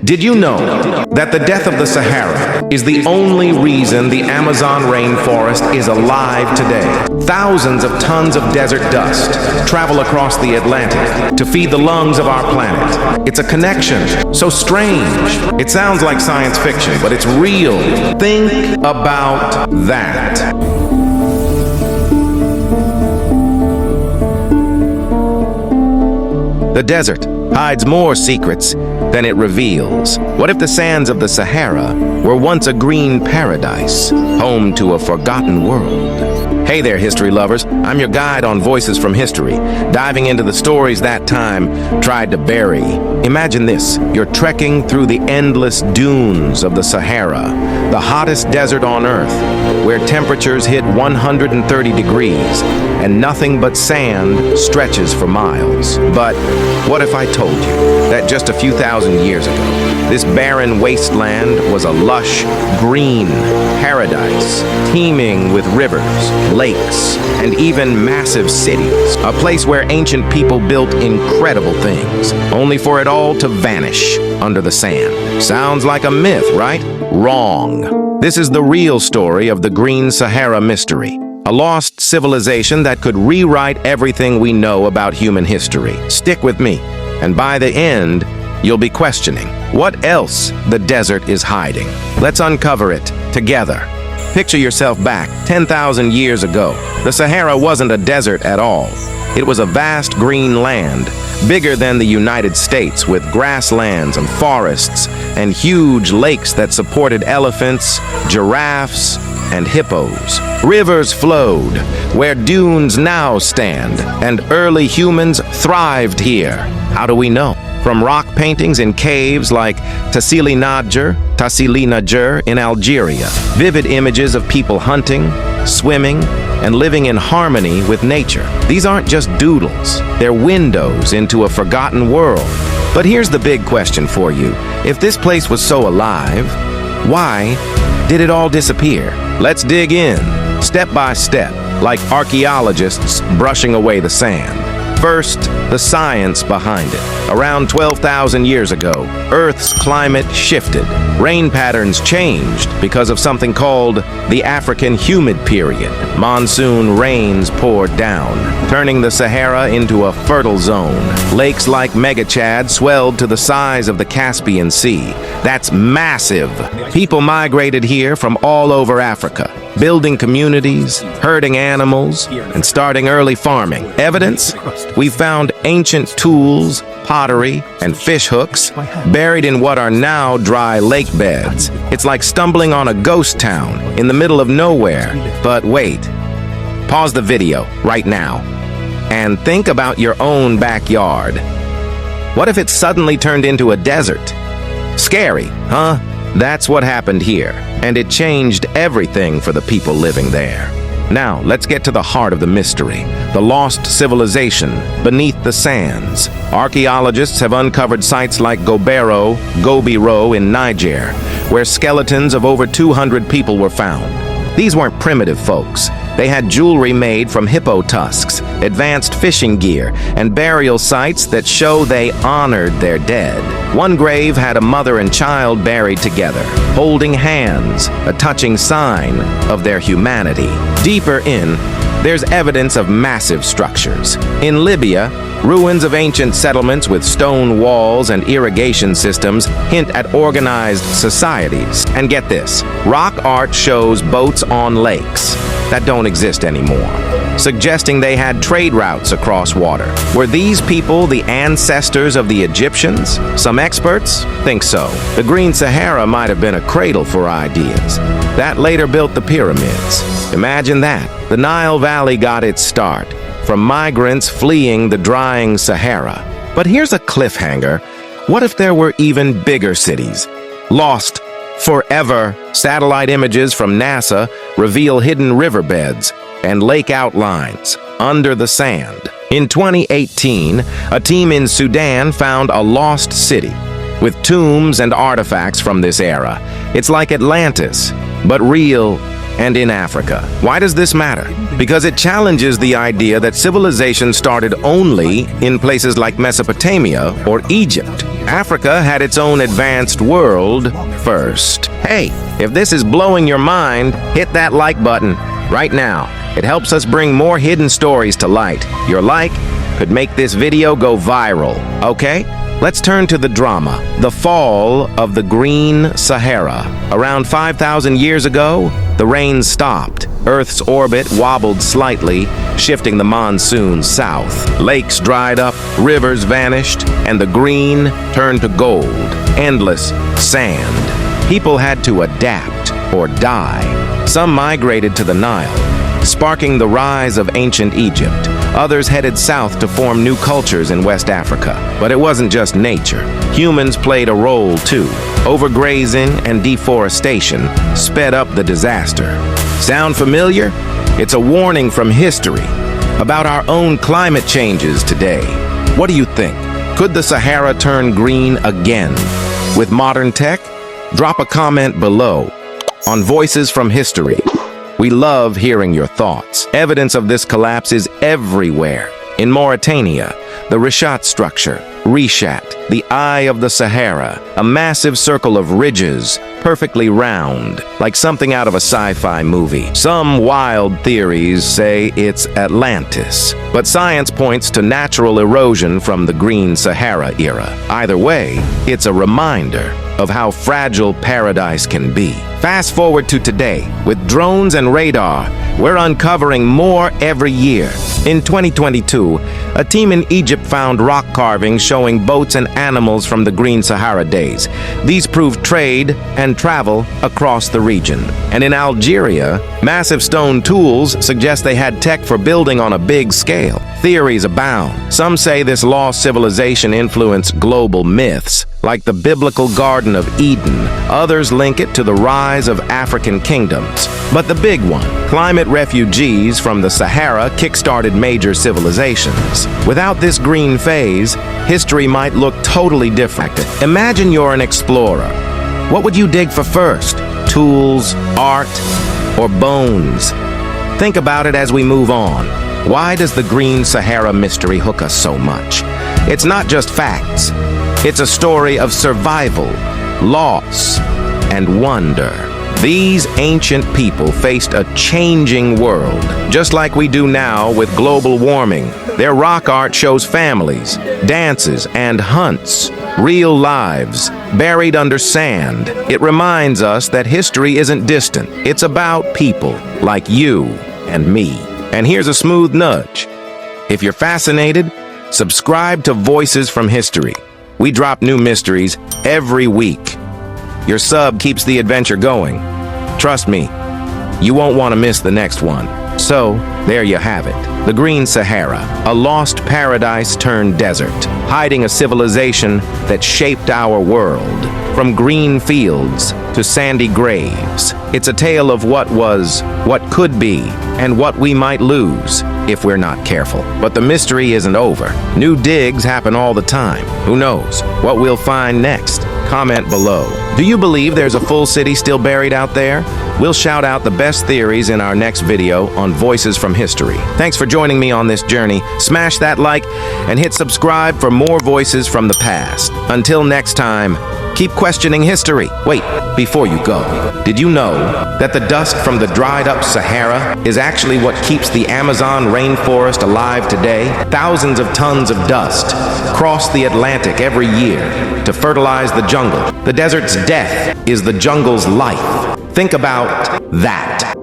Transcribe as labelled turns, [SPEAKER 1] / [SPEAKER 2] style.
[SPEAKER 1] Did you know that the death of the Sahara is the only reason the Amazon rainforest is alive today? Thousands of tons of desert dust travel across the Atlantic to feed the lungs of our planet. It's a connection so strange. It sounds like science fiction, but it's real. Think about that. The desert hides more secrets than it reveals. What if the sands of the Sahara were once a green paradise, home to a forgotten world? Hey there, history lovers. I'm your guide on Voices from History, diving into the stories that time tried to bury. Imagine this. You're trekking through the endless dunes of the Sahara, the hottest desert on Earth, where temperatures hit 130 degrees and nothing but sand stretches for miles. But what if I told you that just a few thousand years ago, this barren wasteland was a lush, green paradise, teeming with rivers, lakes, and even massive cities, a place where ancient people built incredible things, only for it all to vanish under the sand. Sounds like a myth, right? Wrong. This is the real story of the Green Sahara mystery, a lost civilization that could rewrite everything we know about human history. Stick with me, and by the end, you'll be questioning what else the desert is hiding. Let's uncover it together. Picture yourself back 10,000 years ago. The Sahara wasn't a desert at all. It was a vast green land, bigger than the United States, with grasslands and forests and huge lakes that supported elephants, giraffes, and hippos. Rivers flowed where dunes now stand, and early humans thrived here. How do we know? From rock paintings in caves like Tassili N'Ajjer in Algeria, vivid images of people hunting, swimming, and living in harmony with nature. These aren't just doodles, they're windows into a forgotten world. But here's the big question for you. If this place was so alive, why did it all disappear? Let's dig in, step by step, like archaeologists brushing away the sand. First, the science behind it. Around 12,000 years ago, Earth's climate shifted. Rain patterns changed because of something called the African Humid Period. Monsoon rains poured down, turning the Sahara into a fertile zone. Lakes like Megachad swelled to the size of the Caspian Sea. That's massive. People migrated here from all over Africa, building communities, herding animals, and starting early farming. Evidence? We found ancient tools, pottery, and fish hooks buried in what are now dry lake beds. It's like stumbling on a ghost town in the middle of nowhere. But wait, pause the video right now and think about your own backyard. What if it suddenly turned into a desert? Scary, huh? That's what happened here, and it changed everything for the people living there. Now, let's get to the heart of the mystery, the lost civilization beneath the sands. Archaeologists have uncovered sites like Gobiro in Niger, where skeletons of over 200 people were found. These weren't primitive folks. They had jewelry made from hippo tusks, advanced fishing gear, and burial sites that show they honored their dead. One grave had a mother and child buried together, holding hands, a touching sign of their humanity. Deeper in, there's evidence of massive structures. In Libya, ruins of ancient settlements with stone walls and irrigation systems hint at organized societies. And get this, rock art shows boats on lakes that don't exist anymore, suggesting they had trade routes across water. Were these people the ancestors of the Egyptians? Some experts think so. The Green Sahara might have been a cradle for ideas that later built the pyramids. Imagine that. The Nile Valley got its start from migrants fleeing the drying Sahara. But here's a cliffhanger. What if there were even bigger cities? Lost forever. Satellite images from NASA reveal hidden riverbeds and lake outlines under the sand. In 2018, a team in Sudan found a lost city with tombs and artifacts from this era. It's like Atlantis, but real and in Africa. Why does this matter? Because it challenges the idea that civilization started only in places like Mesopotamia or Egypt. Africa had its own advanced world first. Hey, if this is blowing your mind, hit that like button right now. It helps us bring more hidden stories to light. Your like could make this video go viral, okay? Let's turn to the drama, the fall of the Green Sahara. Around 5,000 years ago, the rain stopped. Earth's orbit wobbled slightly, shifting the monsoon south. Lakes dried up, rivers vanished, and the green turned to gold. Endless sand. People had to adapt or die. Some migrated to the Nile, sparking the rise of ancient Egypt. Others headed south to form new cultures in West Africa. But it wasn't just nature. Humans played a role too. Overgrazing and deforestation sped up the disaster. Sound familiar? It's a warning from history about our own climate changes today. What do you think? Could the Sahara turn green again? With modern tech? Drop a comment below on Voices from History. We love hearing your thoughts. Evidence of this collapse is everywhere. In Mauritania, the Richat Structure, Richat, the Eye of the Sahara, a massive circle of ridges, perfectly round, like something out of a sci-fi movie. Some wild theories say it's Atlantis, but science points to natural erosion from the Green Sahara era. Either way, it's a reminder of how fragile paradise can be. Fast forward to today. With drones and radar, we're uncovering more every year. In 2022, a team in Egypt found rock carvings showing boats and animals from the Green Sahara days. These proved trade and travel across the region. And in Algeria, massive stone tools suggest they had tech for building on a big scale. Theories abound. Some say this lost civilization influenced global myths, like the biblical Garden of Eden. Others link it to the rise of African kingdoms. But the big one, climate refugees from the Sahara kick-started major civilizations. Without this green phase, history might look totally different. Imagine you're an explorer. What would you dig for first? Tools, art, or bones? Think about it as we move on. Why does the Green Sahara mystery hook us so much? It's not just facts. It's a story of survival, loss, and wonder. These ancient people faced a changing world, just like we do now with global warming. Their rock art shows families, dances, and hunts, real lives, buried under sand. It reminds us that history isn't distant. It's about people like you and me. And here's a smooth nudge. If you're fascinated, subscribe to Voices from History. We drop new mysteries every week. Your sub keeps the adventure going. Trust me, you won't want to miss the next one. So, there you have it. The Green Sahara, a lost paradise turned desert, hiding a civilization that shaped our world. From green fields to sandy graves, it's a tale of what was, what could be, and what we might lose if we're not careful. But the mystery isn't over. New digs happen all the time. Who knows what we'll find next? Comment below. Do you believe there's a full city still buried out there? We'll shout out the best theories in our next video on Voices from History. Thanks for joining me on this journey. Smash that like and hit subscribe for more voices from the past. Until next time, keep questioning history. Wait, before you go, did you know that the dust from the dried up Sahara is actually what keeps the Amazon rainforest alive today? Thousands of tons of dust cross the Atlantic every year to fertilize the jungle. The desert's death is the jungle's life. Think about that.